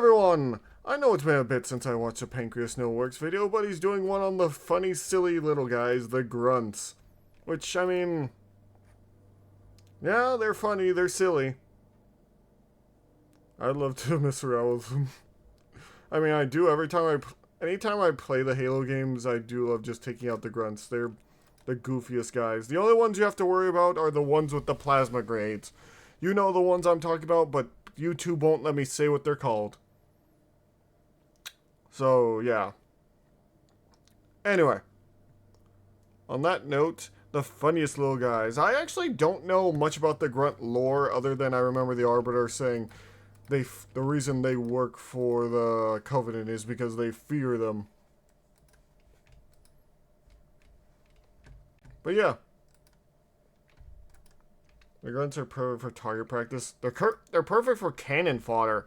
everyone! I know it's been a bit since I watched a PancreasNoWork's video, but he's doing one on the funny, silly little guys, the Grunts. Which, I mean... yeah, they're funny, they're silly. I'd love to mess around with them. I mean, I do anytime I play the Halo games, I do love just taking out the Grunts. They're the goofiest guys. The only ones you have to worry about are the ones with the plasma grenades. You know the ones I'm talking about, but YouTube won't let me say what they're called. So, yeah. Anyway. On that note, the funniest little guys. I actually don't know much about the Grunt lore, other than I remember the Arbiter saying the reason they work for the Covenant is because they fear them. But yeah. The Grunts are perfect for target practice. They're perfect for cannon fodder.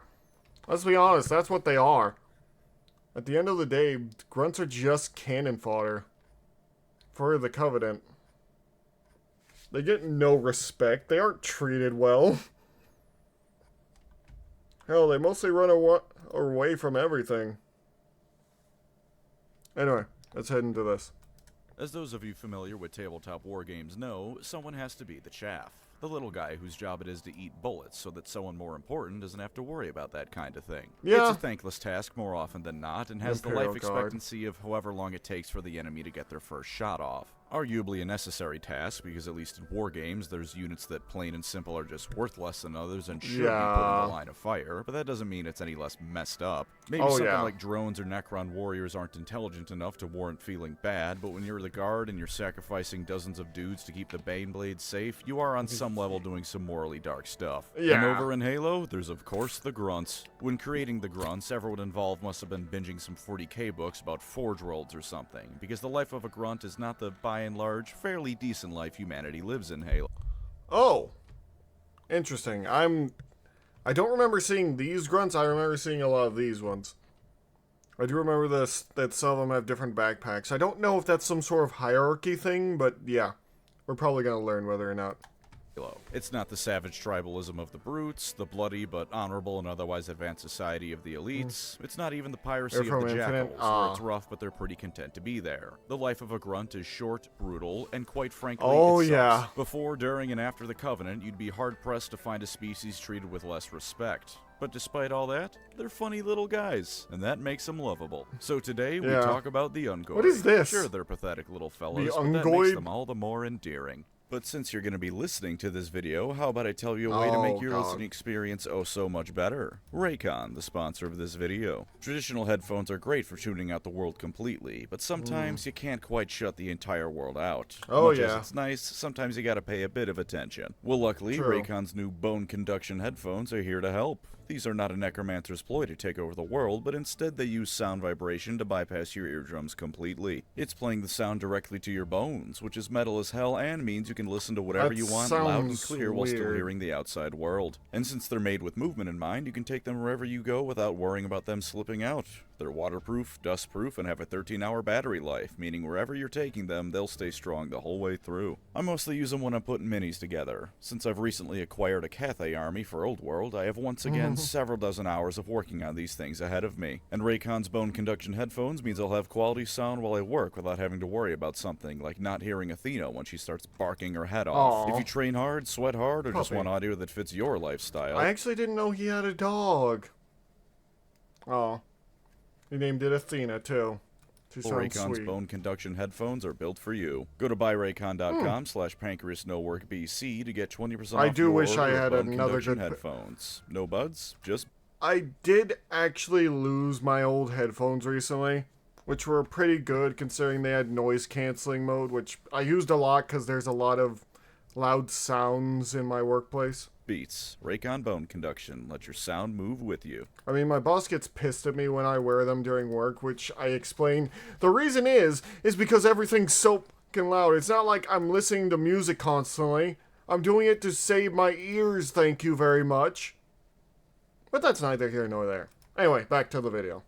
Let's be honest, that's what they are. At the end of the day, Grunts are just cannon fodder for the Covenant. They get no respect. They aren't treated well. Hell, they mostly run away from everything. Anyway, let's head into this. As those of you familiar with tabletop war games know, someone has to be the chaff. The little guy whose job it is to eat bullets so that someone more important doesn't have to worry about that kind of thing. Yeah. It's a thankless task more often than not, and has the life expectancy of however long it takes for the enemy to get their first shot off. Arguably a necessary task, because at least in war games, there's units that plain and simple are just worth less than others and should be put in the line of fire, but that doesn't mean it's any less messed up. Maybe something like drones or Necron warriors aren't intelligent enough to warrant feeling bad, but when you're the guard and you're sacrificing dozens of dudes to keep the Baneblade safe, you are on some level doing some morally dark stuff. Yeah. And over in Halo, there's of course the Grunts. When creating the Grunts, everyone involved must have been binging some 40k books about Forge Worlds or something, because the life of a Grunt is not the, by and large, fairly decent life humanity lives in Halo. Oh. Interesting. I don't remember seeing these Grunts. I remember seeing a lot of these ones. I do remember that some of them have different backpacks. I don't know if that's some sort of hierarchy thing, but yeah. We're probably going to learn whether or not. It's not the savage tribalism of the brutes, the bloody but honorable and otherwise advanced society of the elites. It's not even the piracy of the jackals, where it's rough but they're pretty content to be there. The life of a grunt is short, brutal, and quite frankly, it sucks. Before, during, and after the Covenant, you'd be hard-pressed to find a species treated with less respect. But despite all that, they're funny little guys, and that makes them lovable. So today, we talk about the Ungoid. What is this? Sure, they're pathetic little fellas, but that makes them all the more endearing. But since you're going to be listening to this video, how about I tell you a way to make your listening experience oh so much better? Raycon, the sponsor of this video. Traditional headphones are great for tuning out the world completely, but sometimes you can't quite shut the entire world out. Much as it's nice, sometimes you gotta pay a bit of attention. Well, luckily, Raycon's new bone conduction headphones are here to help. These are not a necromancer's ploy to take over the world, but instead they use sound vibration to bypass your eardrums completely. It's playing the sound directly to your bones, which is metal as hell and means you can listen to whatever you want loud and clear while still hearing the outside world. And since they're made with movement in mind, you can take them wherever you go without worrying about them slipping out. They're waterproof, dustproof, and have a 13-hour battery life, meaning wherever you're taking them, they'll stay strong the whole way through. I mostly use them when I'm putting minis together. Since I've recently acquired a Cathay army for Old World, I have once again several dozen hours of working on these things ahead of me. And Raycon's bone conduction headphones means I'll have quality sound while I work without having to worry about something like not hearing Athena when she starts barking her head off. If you train hard, sweat hard, or just want audio that fits your lifestyle. I actually didn't know he had a dog. He named it Athena, too. Raycon's bone conduction headphones are built for you. Go to buyraycon.com/PancreasNoWorkBC to get 20% off I do wish I had another good headphones. No buds, just... I did actually lose my old headphones recently, which were pretty good considering they had noise canceling mode, which I used a lot because there's a lot of loud sounds in my workplace. Beats. Raycon bone conduction. Let your sound move with you. I mean, my boss gets pissed at me when I wear them during work, which I explain. The reason is because everything's so fucking loud. It's not like I'm listening to music constantly. I'm doing it to save my ears, thank you very much. But that's neither here nor there. Anyway, back to the video.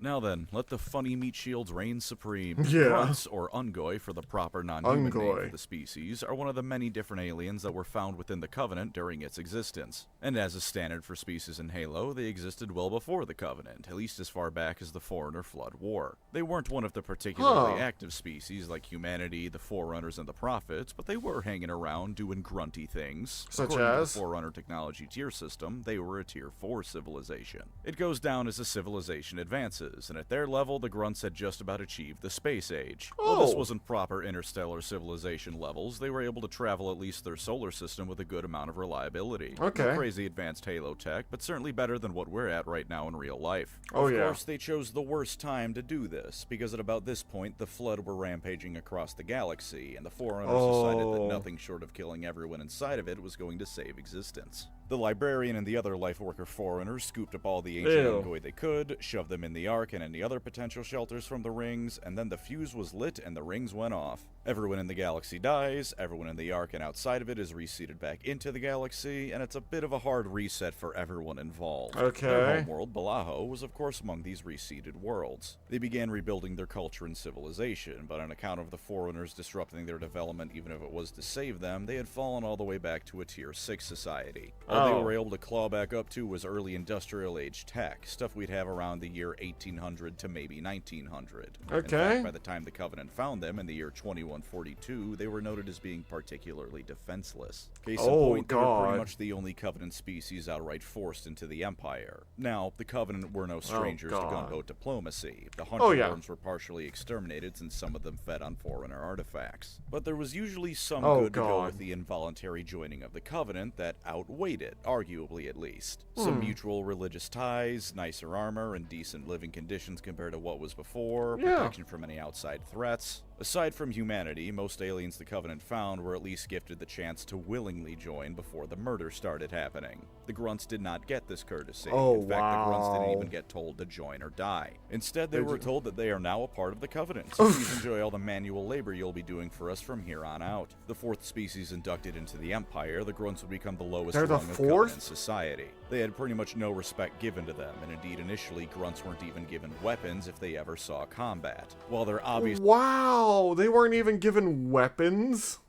Now then, let the funny meat shields reign supreme. Yeah. Grunts, or Ungoi for the proper non-human name for the species, are one of the many different aliens that were found within the Covenant during its existence. And as is standard for species in Halo, they existed well before the Covenant, at least as far back as the Forerunner Flood War. They weren't one of the particularly active species like humanity, the Forerunners, and the Prophets, but they were hanging around doing grunty things. Such According as? to the Forerunner technology tier system, they were a tier 4 civilization. It goes down as the civilization advances, and at their level, the Grunts had just about achieved the space age. While this wasn't proper interstellar civilization levels, they were able to travel at least their solar system with a good amount of reliability. Okay. No crazy advanced Halo tech, but certainly better than what we're at right now in real life. Of course, they chose the worst time to do this, because at about this point, the Flood were rampaging across the galaxy, and the Forerunners decided that nothing short of killing everyone inside of it was going to save existence. The Librarian and the other Lifeworker Forerunners scooped up all the ancient Ungoi they could, shoved them in the Ark and any other potential shelters from the rings, and then the fuse was lit and the rings went off. Everyone in the galaxy dies, everyone in the Ark and outside of it is reseeded back into the galaxy, and it's a bit of a hard reset for everyone involved. Their homeworld, Balaho, was of course among these reseeded worlds. They began rebuilding their culture and civilization, but on account of the Forerunners disrupting their development even if it was to save them, they had fallen all the way back to a tier 6 society. All they were able to claw back up to was early industrial age tech, stuff we'd have around the year 1800 to maybe 1900. In fact, by the time the Covenant found them in the year 2142, they were noted as being particularly defenseless. Case in point, they were pretty much the only Covenant species outright forced into the Empire. Now, the Covenant were no strangers to gunboat diplomacy. The Hunter-Worms were partially exterminated since some of them fed on Forerunner artifacts. But there was usually some good to go with the involuntary joining of the Covenant that outweighed it, arguably at least. Some mutual religious ties, nicer armor, and decent living conditions compared to what was before, protection from any outside threats. Aside from humanity, most aliens the Covenant found were at least gifted the chance to willingly join before the murder started happening. The Grunts did not get this courtesy. In fact, the Grunts didn't even get told to join or die. Instead, they were told that they are now a part of the Covenant, so please enjoy all the manual labor you'll be doing for us from here on out. The fourth species inducted into the Empire, the Grunts would become the lowest rung of Covenant society. They had pretty much no respect given to them, and indeed initially Grunts weren't even given weapons if they ever saw combat. While they're obvious— Wow, they weren't even given weapons?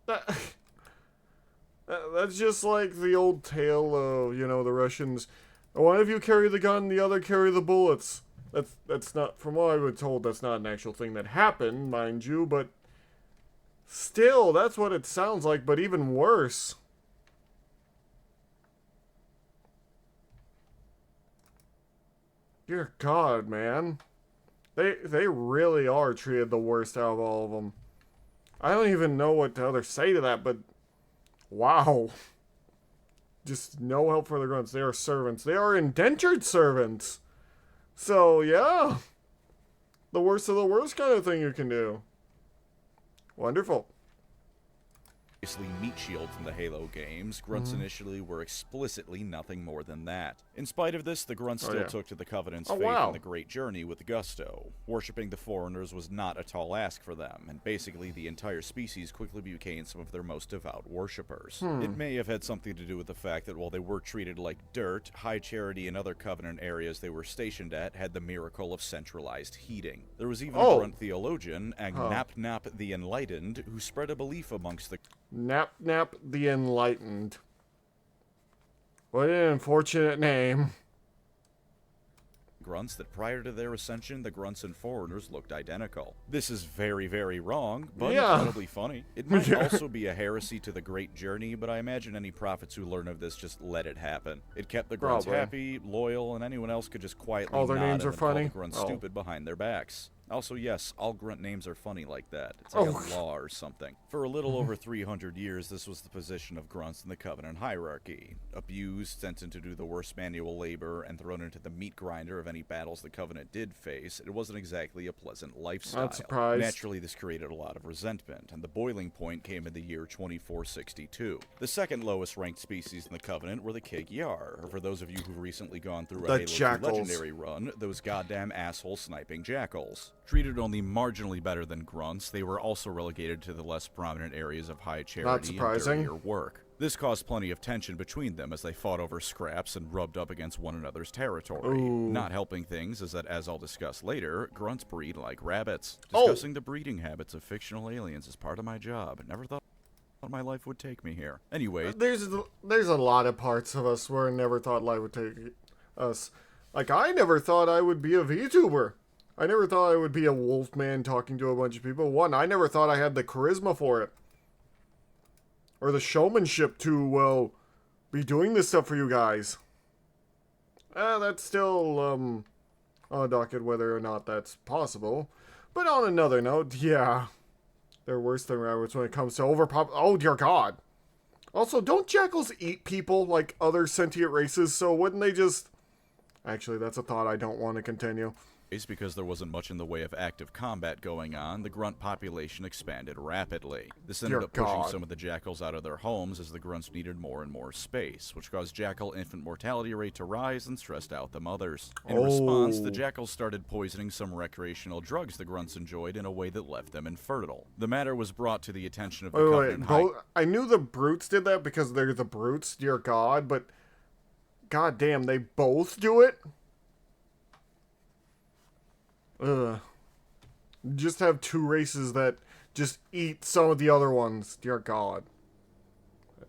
That's just like the old tale of, you know, the Russians. One of you carry the gun, the other carry the bullets. That's not, from what I've been told, that's not an actual thing that happened, mind you, but still, that's what it sounds like, but even worse. Dear God, man. They really are treated the worst out of all of them. I don't even know what to other say to that, but wow. Just no help for the Grunts. They are servants. They are indentured servants. So, yeah. The worst of the worst kind of thing you can do. Wonderful. Meat shields in the Halo games, Grunts initially were explicitly nothing more than that. In spite of this, the Grunts still took to the Covenant's faith and the Great Journey with gusto. Worshipping the Forerunners was not a tall ask for them, and basically the entire species quickly became some of their most devout worshippers. It may have had something to do with the fact that while they were treated like dirt, High Charity and other Covenant areas they were stationed at had the miracle of centralized heating. There was even a Grunt theologian, Agnap the Enlightened, who spread a belief amongst the Nap the Enlightened. What an unfortunate name. Grunts that prior to their ascension, the Grunts and Forerunners looked identical. This is very, very wrong, but incredibly funny. It might also be a heresy to the Great Journey, but I imagine any prophets who learn of this just let it happen. It kept the Grunts happy, loyal, and anyone else could just quietly all their names are funny. Call the Grunts stupid behind their backs. Also, yes, all Grunt names are funny like that. It's like a law or something. For a little over 300 years, this was the position of Grunts in the Covenant hierarchy. Abused, sent in to do the worst manual labor, and thrown into the meat grinder of any battles the Covenant did face, it wasn't exactly a pleasant lifestyle. Not surprised. Naturally, this created a lot of resentment, and the boiling point came in the year 2462. The second lowest ranked species in the Covenant were the Kig-Yar, or for those of you who've recently gone through a Halo 2 Legendary run, those goddamn asshole sniping jackals. Treated only marginally better than Grunts, they were also relegated to the less prominent areas of High Charity and dirtier work. This caused plenty of tension between them as they fought over scraps and rubbed up against one another's territory. Ooh. Not helping things is that, as I'll discuss later, grunts breed like rabbits. Discussing the breeding habits of fictional aliens is part of my job. Never thought my life would take me here. Anyway, there's a lot of parts of us where I never thought life would take us. Like, I never thought I would be a VTuber. I never thought I would be a wolf man talking to a bunch of people. One, I never thought I had the charisma for it. Or the showmanship to, well, be doing this stuff for you guys. That's still, on a docket whether or not that's possible. But on another note, yeah. There are worse than rabbits when it comes to oh, dear God. Also, don't jackals eat people like other sentient races? So wouldn't they just... Actually, that's a thought I don't want to continue. Because there wasn't much in the way of active combat going on, the grunt population expanded rapidly. This ended up pushing some of the jackals out of their homes as the grunts needed more and more space, which caused jackal infant mortality rate to rise and stressed out the mothers. In response, the jackals started poisoning some recreational drugs the grunts enjoyed in a way that left them infertile. The matter was brought to the attention of the Covenant I knew the brutes did that because they're the brutes, dear God, but God damn, they both do it? Ugh. Just have two races that just eat some of the other ones. Dear God.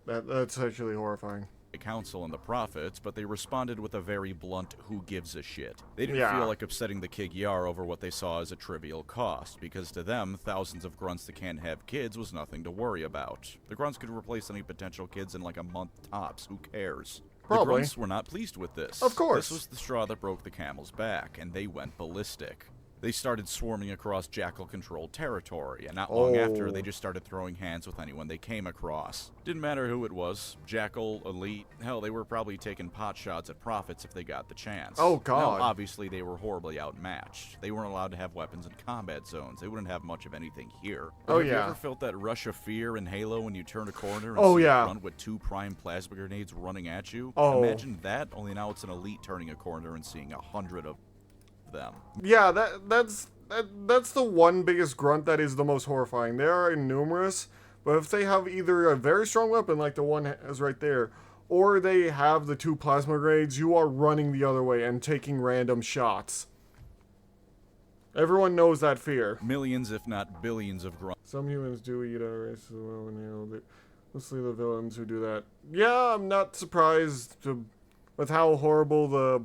That's actually horrifying. The council and the prophets, but they responded with a very blunt who gives a shit. They didn't feel like upsetting the Kig-Yar over what they saw as a trivial cost, because to them, thousands of grunts that can't have kids was nothing to worry about. The grunts could replace any potential kids in like a month tops. Who cares? Probably. The grunts were not pleased with this. Of course. This was the straw that broke the camel's back, and they went ballistic. They started swarming across jackal-controlled territory, and not long after, they just started throwing hands with anyone they came across. Didn't matter who it was, jackal, elite, hell, they were probably taking pot shots at prophets if they got the chance. Oh, God. Now, obviously, they were horribly outmatched. They weren't allowed to have weapons in combat zones. They wouldn't have much of anything here. Have you ever felt that rush of fear in Halo when you turn a corner and see a grunt with 2 prime plasma grenades running at you? Imagine that, only now it's an elite turning a corner and seeing 100 of them. Yeah, that's the one biggest grunt that is the most horrifying. There are numerous, but if they have either a very strong weapon like the one is right there, or they have the 2 plasma grenades, you are running the other way and taking random shots. Everyone knows that fear. Millions, if not billions, of grunts. Some humans do eat our race as well, and mostly the villains who do that. Yeah, I'm not surprised with how horrible the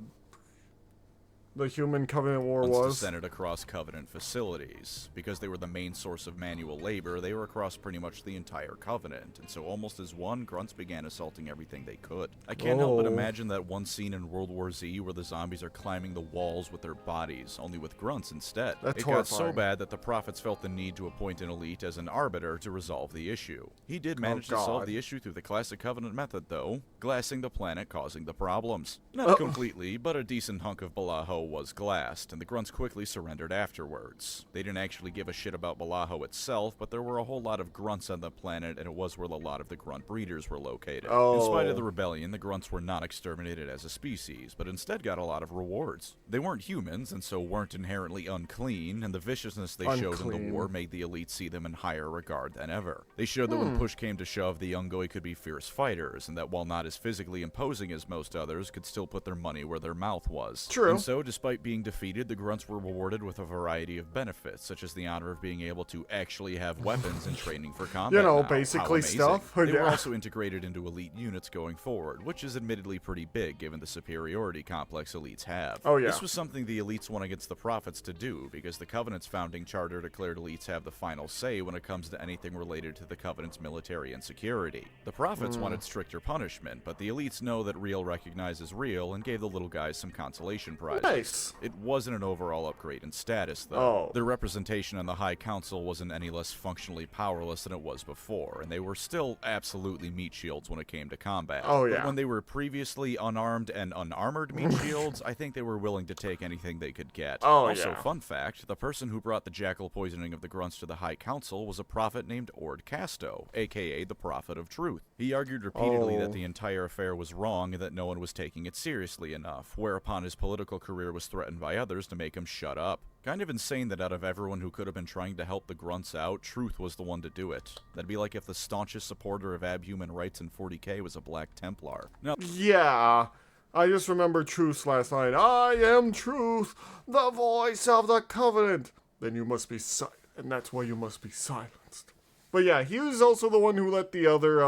human Covenant War was. Descended across Covenant facilities. Because they were the main source of manual labor, they were across pretty much the entire Covenant, and so almost as one, grunts began assaulting everything they could. I can't help but imagine that one scene in World War Z where the zombies are climbing the walls with their bodies, only with grunts instead. That's horrifying. Got so bad that the prophets felt the need to appoint an elite as an arbiter to resolve the issue. He did manage to solve the issue through the classic Covenant method, though, glassing the planet causing the problems. Not completely, but a decent hunk of Balaho was glassed, and the grunts quickly surrendered afterwards. They didn't actually give a shit about Balaho itself, but there were a whole lot of grunts on the planet, and it was where a lot of the grunt breeders were located. In spite of the rebellion, the grunts were not exterminated as a species, but instead got a lot of rewards. They weren't humans, and so weren't inherently unclean, and the viciousness they showed in the war made the elite see them in higher regard than ever. They showed that when push came to shove, the Ungoi could be fierce fighters, and that while not as physically imposing as most others, could still put their money where their mouth was. True. And so, despite being defeated, the grunts were rewarded with a variety of benefits, such as the honor of being able to actually have weapons and training for combat. You know, basically stuff. They were also integrated into elite units going forward, which is admittedly pretty big given the superiority complex elites have. This was something the elites won against the prophets to do, because the Covenant's founding charter declared elites have the final say when it comes to anything related to the Covenant's military and security. The prophets wanted stricter punishment, but the elites know that real recognizes real and gave the little guys some consolation prizes. Nice. It wasn't an overall upgrade in status, though. Their representation on the High Council wasn't any less functionally powerless than it was before, and they were still absolutely meat shields when it came to combat. But when they were previously unarmed and unarmored meat shields, I think they were willing to take anything they could get. Also, fun fact, the person who brought the jackal poisoning of the grunts to the High Council was a prophet named Ord Casto, aka the Prophet of Truth. He argued repeatedly that the entire affair was wrong and that no one was taking it seriously enough, whereupon his political career was threatened by others to make him shut up. Kind of insane that out of everyone who could have been trying to help the Grunts out, Truth was the one to do it. That'd be like if the staunchest supporter of abhuman rights in 40k was a Black Templar. Now, yeah, I just remember Truth's last line. I am Truth, the voice of the Covenant. Then you must be silent, and that's why you must be silenced. But yeah, he was also the one who let the other,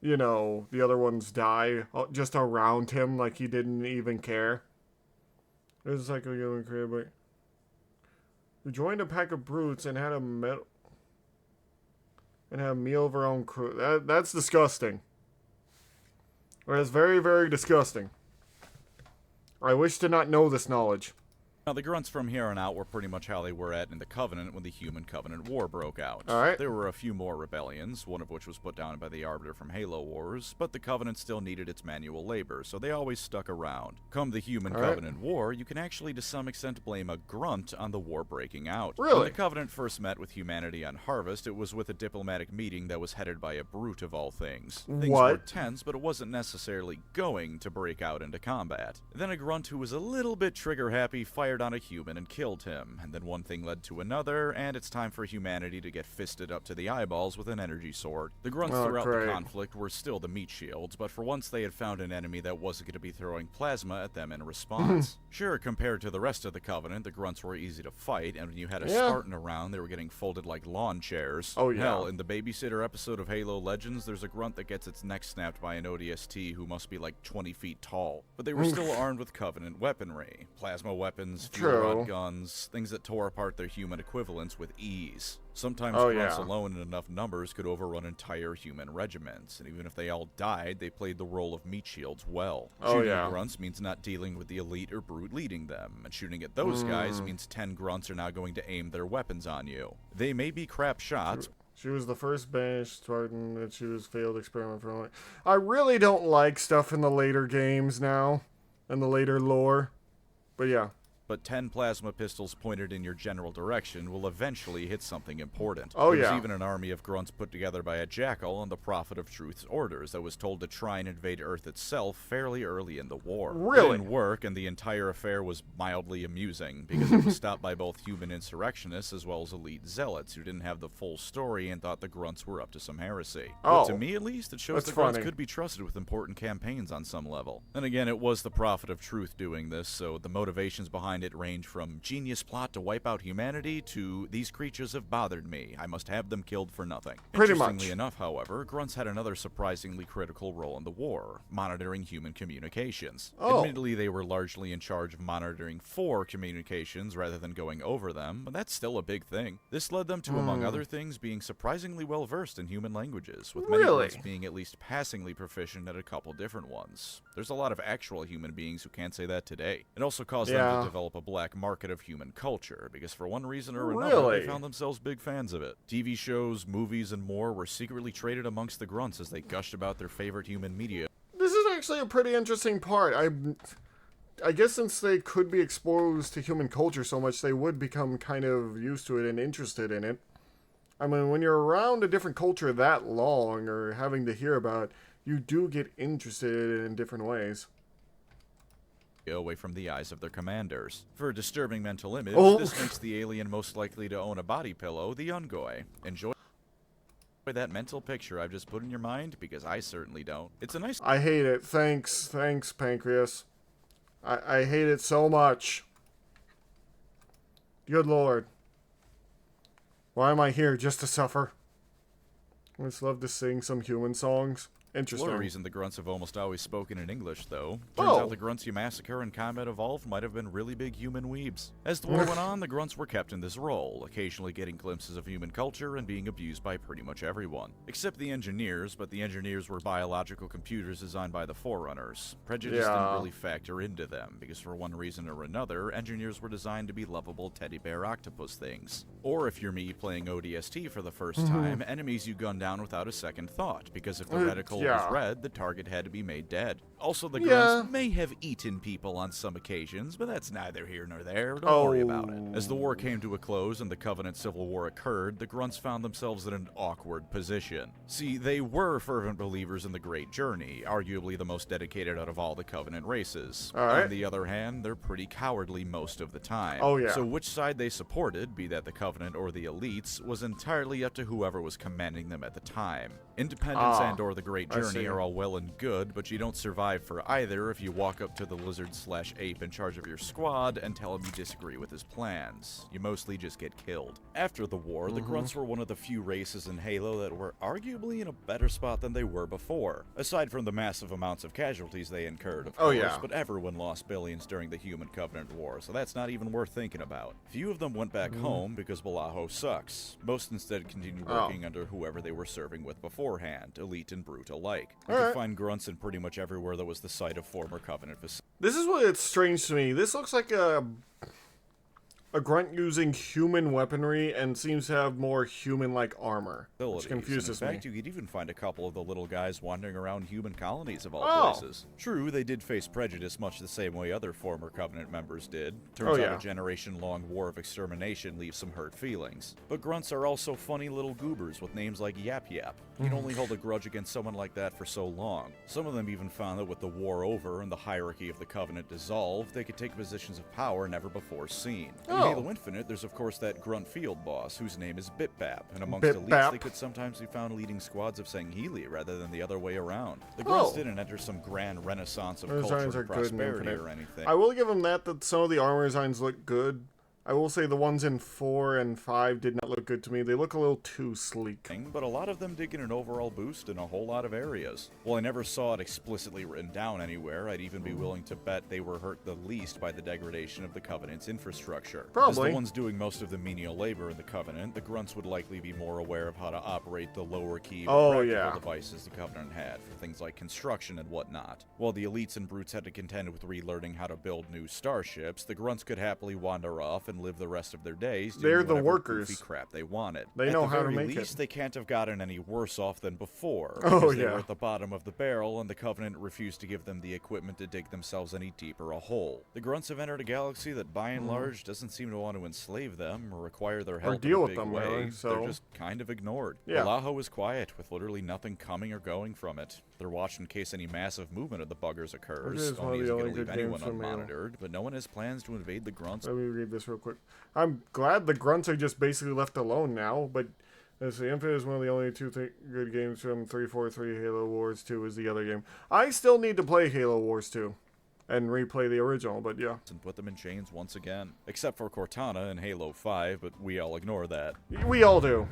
you know, the other ones die just around him, like he didn't even care. It was like a human creature, who joined a pack of brutes and had a meal of her own crew. That's disgusting. That's very, very disgusting. I wish to not know this knowledge. Now, the Grunts from here on out were pretty much how they were at in the Covenant when the Human-Covenant War broke out. Alright. There were a few more rebellions, one of which was put down by the Arbiter from Halo Wars, but the Covenant still needed its manual labor, so they always stuck around. Come the Human-Covenant War, you can actually to some extent blame a Grunt on the war breaking out. Really? When the Covenant first met with humanity on Harvest, it was with a diplomatic meeting that was headed by a brute of all things. Things were tense, but it wasn't necessarily going to break out into combat. Then a Grunt who was a little bit trigger-happy fired on a human and killed him, and then one thing led to another, and it's time for humanity to get fisted up to the eyeballs with an energy sword. The Grunts throughout the conflict were still the meat shields, but for once they had found an enemy that wasn't going to be throwing plasma at them in response. Sure, compared to the rest of the Covenant, the Grunts were easy to fight, and when you had a Spartan around, they were getting folded like lawn chairs. Oh yeah. Hell, in the Babysitter episode of Halo Legends, there's a Grunt that gets its neck snapped by an ODST who must be like 20 feet tall. But they were still armed with Covenant weaponry. Plasma weapons, fuel rod guns, things that tore apart their human equivalents with ease. Sometimes Grunts alone in enough numbers could overrun entire human regiments, and even if they all died, they played the role of meat shields well. Shooting at Grunts means not dealing with the elite or brute leading them, and shooting at those guys means 10 Grunts are now going to aim their weapons on you. They may be crap shots. She was the first banished Spartan, and she was failed experiment for only. I really don't like stuff in the later games now, and the later lore, but yeah. But 10 plasma pistols pointed in your general direction will eventually hit something important. Oh, There was even an army of Grunts put together by a Jackal on the Prophet of Truth's orders that was told to try and invade Earth itself fairly early in the war. Really? It didn't work, and the entire affair was mildly amusing, because it was stopped by both human insurrectionists as well as elite zealots who didn't have the full story and thought the Grunts were up to some heresy. But to me, at least, it shows the Grunts could be trusted with important campaigns on some level. And again, it was the Prophet of Truth doing this, so the motivations behind it range from genius plot to wipe out humanity to these creatures have bothered me, I must have them killed for nothing. Pretty much. Interestingly enough, however, Grunts had another surprisingly critical role in the war, monitoring human communications. Admittedly, they were largely in charge of monitoring for communications rather than going over them, but that's still a big thing. This led them to, among other things, being surprisingly well versed in human languages, with many Grunts being at least passingly proficient at a couple different ones. There's a lot of actual human beings who can't say that today. It also caused them to develop a black market of human culture, because for one reason or another, they found themselves big fans of it. TV shows, movies, and more were secretly traded amongst the Grunts as they gushed about their favorite human media. This is actually a pretty interesting part. I guess since they could be exposed to human culture so much, they would become kind of used to it and interested in it. I mean, when you're around a different culture that long, or having to hear about it, you do get interested in different ways. Away from the eyes of their commanders. For a disturbing mental image, this makes the alien most likely to own a body pillow, the Ungoi. Enjoy that mental picture I've just put in your mind, because I certainly don't. It's a nice... I hate it. Thanks, Pancreas. I hate it so much. Good Lord. Why am I here? Just to suffer? I just love to sing some human songs. Interesting. One reason the Grunts have almost always spoken in English, though. Turns out the Grunts you massacre in Combat Evolved might have been really big human weebs. As the war went on, the Grunts were kept in this role, occasionally getting glimpses of human culture and being abused by pretty much everyone. Except the engineers, but the engineers were biological computers designed by the Forerunners. Prejudice didn't really factor into them, because for one reason or another, engineers were designed to be lovable teddy bear octopus things. Or if you're me playing ODST for the first time, enemies you gun down without a second thought, because if the reticle symbol Yeah. was red, the target had to be made dead. Also, the grunts may have eaten people on some occasions, but that's neither here nor there. Don't worry about it. As the war came to a close and the Covenant Civil War occurred, the grunts found themselves in an awkward position. See, they were fervent believers in the Great Journey, arguably the most dedicated out of all the Covenant races. On the other hand, they're pretty cowardly most of the time. So which side they supported, be that the Covenant or the elites, was entirely up to whoever was commanding them at the time. Independence and or the Great Journey are all well and good, but you don't survive for either if you walk up to the lizard/ape in charge of your squad and tell him you disagree with his plans. You mostly just get killed. After the war, the grunts were one of the few races in Halo that were arguably in a better spot than they were before. Aside from the massive amounts of casualties they incurred, of course, but everyone lost billions during the Human Covenant War, so that's not even worth thinking about. Few of them went back home because Balaho sucks. Most instead continued working under whoever they were serving with beforehand, elite and brute alike. You could find grunts in pretty much everywhere that was the site of former Covenant facilities. This is what it's strange to me. This looks like a grunt using human weaponry and seems to have more human-like armor, which confuses me. In fact, you could even find a couple of the little guys wandering around human colonies of all places. True, they did face prejudice much the same way other former Covenant members did. Turns out a generation-long war of extermination leaves some hurt feelings. But grunts are also funny little goobers with names like Yap Yap. You can only hold a grudge against someone like that for so long. Some of them even found that with the war over and the hierarchy of the Covenant dissolved, they could take positions of power never before seen. In Halo Infinite, there's of course that grunt field boss whose name is Bip-Bap, and amongst elites they could sometimes be found leading squads of Sangheili rather than the other way around. The grunts didn't enter some grand renaissance of culture and prosperity or anything. I will give them that some of the armor designs look good. I will say the ones in 4 and 5 did not look good to me. They look a little too sleek. But a lot of them did get an overall boost in a whole lot of areas. While I never saw it explicitly written down anywhere, I'd even be willing to bet they were hurt the least by the degradation of the Covenant's infrastructure. As the ones doing most of the menial labor in the Covenant, the grunts would likely be more aware of how to operate the lower key practical devices the Covenant had for things like construction and whatnot. While the elites and brutes had to contend with relearning how to build new starships, the grunts could happily wander off and live the rest of their days doing whatever goofy crap they wanted. They know how to make it. At the very least, they can't have gotten any worse off than before, because they were at the bottom of the barrel and the Covenant refused to give them the equipment to dig themselves any deeper a hole. The grunts have entered a galaxy that by and large doesn't seem to want to enslave them or require their help in a big way. Really, They're just kind of ignored. Balaho is quiet, with literally nothing coming or going from it. They're watched in case any massive movement of the buggers occurs. Oni isn't going to leave anyone unmonitored, but no one has plans to invade the grunts. Let me read this real quick. I'm glad the grunts are just basically left alone now, but the Infinite is one of the only two good games from 343. Halo Wars 2 is the other game. I still need to play Halo Wars 2 and replay the original, but yeah. And put them in chains once again. Except for Cortana in Halo 5, but we all ignore that. We all do.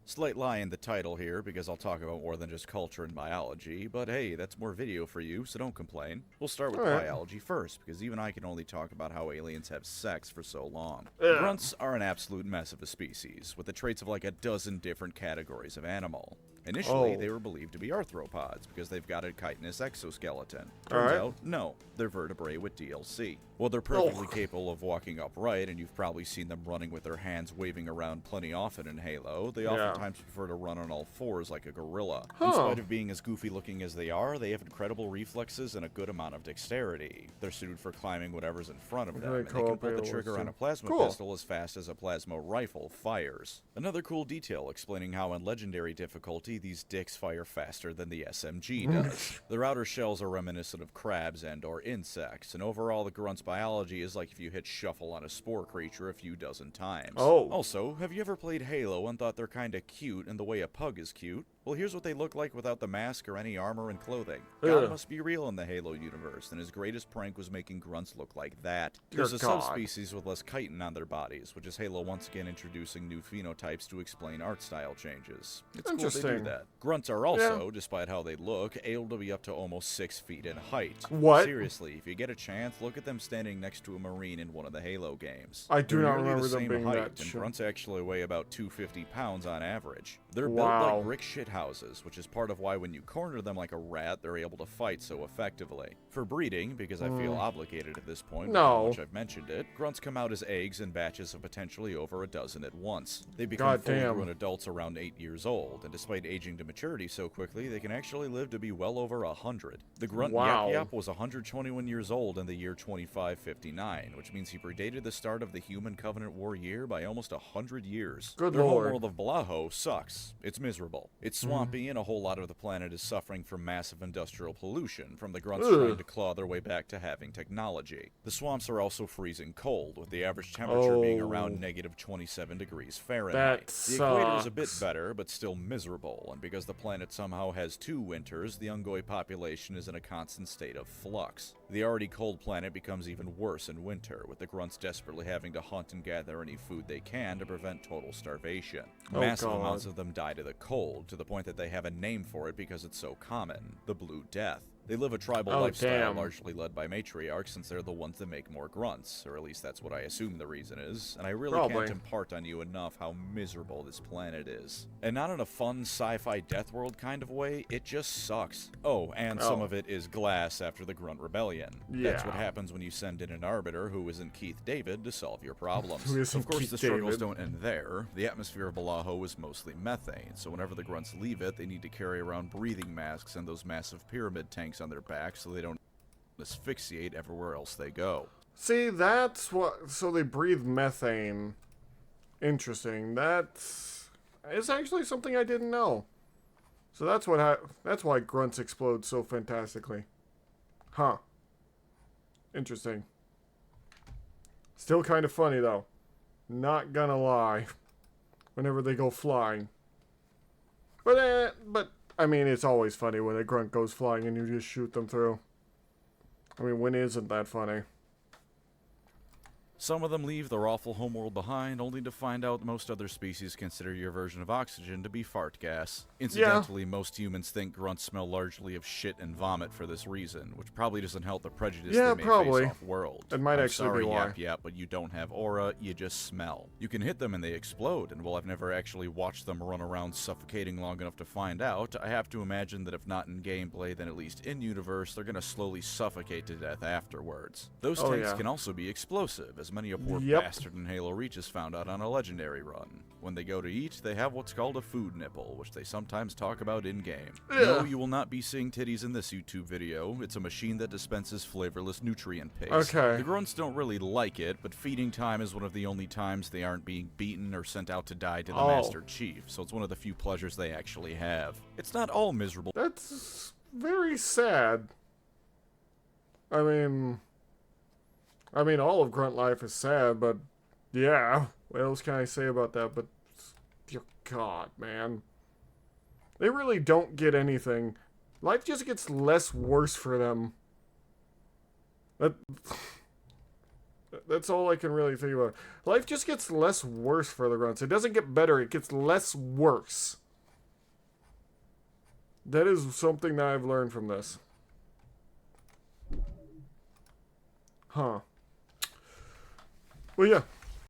Slight lie in the title here, because I'll talk about more than just culture and biology, but hey, that's more video for you, so don't complain. We'll start with biology first, because even I can only talk about how aliens have sex for so long. Grunts are an absolute mess of a species, with the traits of like a dozen different categories of animal. Initially, they were believed to be arthropods, because they've got a chitinous exoskeleton. Turns out, no, they're vertebrae with DLC. While they're perfectly capable of walking upright, and you've probably seen them running with their hands waving around plenty often in Halo, they oftentimes prefer to run on all fours like a gorilla. In spite of being as goofy looking as they are, they have incredible reflexes and a good amount of dexterity. They're suited for climbing whatever's in front of them, and they can pull the trigger on a plasma pistol as fast as a plasma rifle fires. Another cool detail explaining how in legendary difficulty these dicks fire faster than the SMG does. Their outer shells are reminiscent of crabs and or insects, and overall the grunts' biology is like if you hit shuffle on a spore creature a few dozen times. Also, have you ever played Halo and thought they're kinda cute in the way a pug is cute? Well, here's what they look like without the mask or any armor and clothing. God must be real in the Halo universe, and his greatest prank was making grunts look like that. There's a subspecies with less chitin on their bodies, which is Halo once again introducing new phenotypes to explain art style changes. It's cool they do that. Grunts are also, despite how they look, able to be up to almost 6 feet in height. Seriously, if you get a chance, look at them standing next to a Marine in one of the Halo games. I do not remember them being height, that and grunts actually weigh about 250 pounds on average. They're built like brick shithouses, which is part of why when you corner them like a rat, they're able to fight so effectively. For breeding, because I feel obligated at this point, with how much I've mentioned it, grunts come out as eggs in batches of potentially over a dozen at once. They become full-grown adults around 8 years old, and despite aging to maturity so quickly, they can actually live to be well over 100. The grunt Yap Yap was 121 years old in the year 2559, which means he predated the start of the Human Covenant War year by almost 100 years. Good Their lord. home world of Blaho sucks. It's miserable. It's swampy, and a whole lot of the planet is suffering from massive industrial pollution, from the grunts trying to claw their way back to having technology. The swamps are also freezing cold, with the average temperature being around negative 27 degrees Fahrenheit. The equator is a bit better, but still miserable, and because the planet somehow has 2 winters, the Ungoi population is in a constant state of flux. The already cold planet becomes even worse in winter, with the grunts desperately having to hunt and gather any food they can to prevent total starvation. Massive amounts of them die to the cold, to the point that they have a name for it because it's so common: the Blue Death. They live a tribal lifestyle largely led by matriarchs, since they're the ones that make more grunts, or at least that's what I assume the reason is, and I really can't impart on you enough how miserable this planet is. And not in a fun sci-fi death world kind of way, it just sucks. Oh, and some of it is glass after the Grunt Rebellion. That's what happens when you send in an arbiter who isn't Keith David to solve your problems. Of course, the struggles don't end there. The atmosphere of Blaho is mostly methane, so whenever the grunts leave it, they need to carry around breathing masks and those massive pyramid tanks on their backs so they don't asphyxiate everywhere else they go. See, that's what... So they breathe methane. Interesting. That's actually something I didn't know. So that's that's why grunts explode so fantastically. Huh. Interesting. Still kind of funny, though. Not gonna lie. Whenever they go flying. But I mean, it's always funny when a grunt goes flying and you just shoot them through. I mean, when isn't that funny? Some of them leave their awful homeworld behind, only to find out most other species consider your version of oxygen to be fart gas. Incidentally, most humans think grunts smell largely of shit and vomit for this reason, which probably doesn't help the prejudice they may face off-world. It might actually be why. Yap Yap, but you don't have aura, you just smell. You can hit them and they explode, and while I've never actually watched them run around suffocating long enough to find out, I have to imagine that if not in gameplay, then at least in-universe, they're gonna slowly suffocate to death afterwards. Those tanks can also be explosive, as many a poor bastard in Halo Reach has found out on a legendary run. When they go to eat, they have what's called a food nipple, which they sometimes talk about in-game. No, you will not be seeing titties in this YouTube video. It's a machine that dispenses flavorless nutrient paste. The grunts don't really like it, but feeding time is one of the only times they aren't being beaten or sent out to die to the Master Chief, so it's one of the few pleasures they actually have. It's not all miserable. That's very sad. I mean, all of grunt life is sad, but yeah, what else can I say about that? But, dear God, man. They really don't get anything. Life just gets less worse for them. That's all I can really think about. Life just gets less worse for the grunts. It doesn't get better, it gets less worse. That is something that I've learned from this. Huh. Well, yeah.